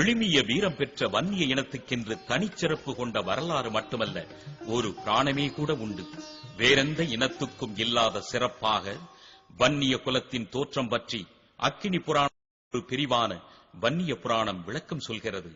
விழுமிய வீரம் பெற்ற வன்னிய இனத்துக்கென்று தனிச்சிறப்பு கொண்ட வரலாறு மட்டுமல்ல, ஒரு புராணமே கூட உண்டு. வேறெந்த இனத்துக்கும் இல்லாத சிறப்பாக வன்னிய குலத்தின் தோற்றம் பற்றி அக்கினி புராணம் ஒரு பிரிவான வன்னிய புராணம் விளக்கம் சொல்கிறது.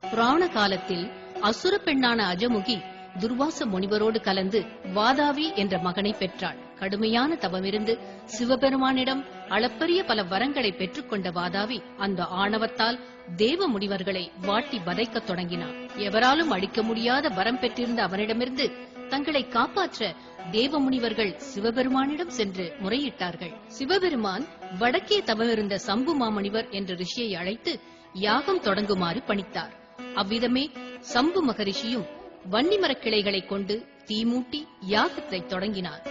புராண காலத்தில் அசுர பெண்ணான அஜமுகி துர்வாச முனிவரோடு கலந்து வாதாவி என்ற மகனை பெற்றாள். கடுமையான தவமிருந்து சிவபெருமானிடம் அளப்பரிய பல வரங்களை பெற்றுக்கொண்ட வாதாவி அந்த ஆணவத்தால் தேவ முனிவர்களை வாட்டி வதைக்கத் தொடங்கினார். எவராலும் அழிக்க முடியாத வரம் பெற்றிருந்த அவனிடமிருந்து தங்களை காப்பாற்ற தேவ முனிவர்கள் சிவபெருமானிடம் சென்று முறையிட்டார்கள். சிவபெருமான் வடக்கே தவமிருந்த சம்பு மாமுனிவர் என்ற ரிஷியை அழைத்து யாகம் தொடங்குமாறு பணித்தார். அவ்விதமே சம்பு மகரிஷியும் வன்னிமரக் கிளைகளை கொண்டு தீமூட்டி யாகத்தை தொடங்கினார்.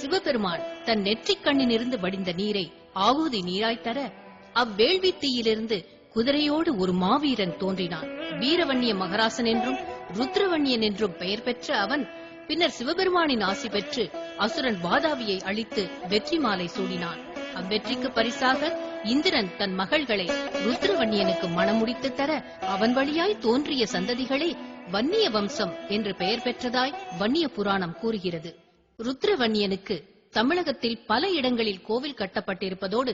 சிவபெருமான் தன் நெற்றிக் கண்ணிலிருந்து வடிந்த நீரை ஆவுதி நீராய் தர அவ்வேள்வி தீயிலிருந்து குதிரையோடு ஒரு மாவீரன் தோன்றினான். வீரவன்னிய மகராசன் என்றும் ருத்ரவன்னியன் என்றும் பெயர் பெற்ற அவன் பின்னர் சிவபெருமானின் ஆசி பெற்று அசுரன் வாதாவியை அழித்து வெற்றி மாலை சூடினான். அவ்வெற்றிக்கு பரிசாக இந்திரன் தன் மகள்களை ருத்ரவன்னியனுக்கு மணமுடித்து தர அவன் வழியாய் தோன்றிய சந்ததிகளே வன்னிய வம்சம் என்று பெயர் பெற்றதாய் வன்னிய புராணம் கூறுகிறது. ருத்ரவன்னியனுக்கு தமிழகத்தில் பல இடங்களில் கோவில் கட்டப்பட்டிருப்பதோடு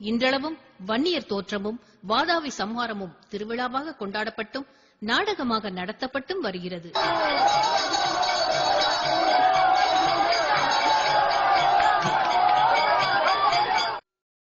இன்றளவும் வன்னியர் தோற்றமும் வாதாவி சம்ஹாரமும் திருவிழாவாக கொண்டாடப்பட்டும் நாடகமாக நடத்தப்பட்டும் வருகிறது.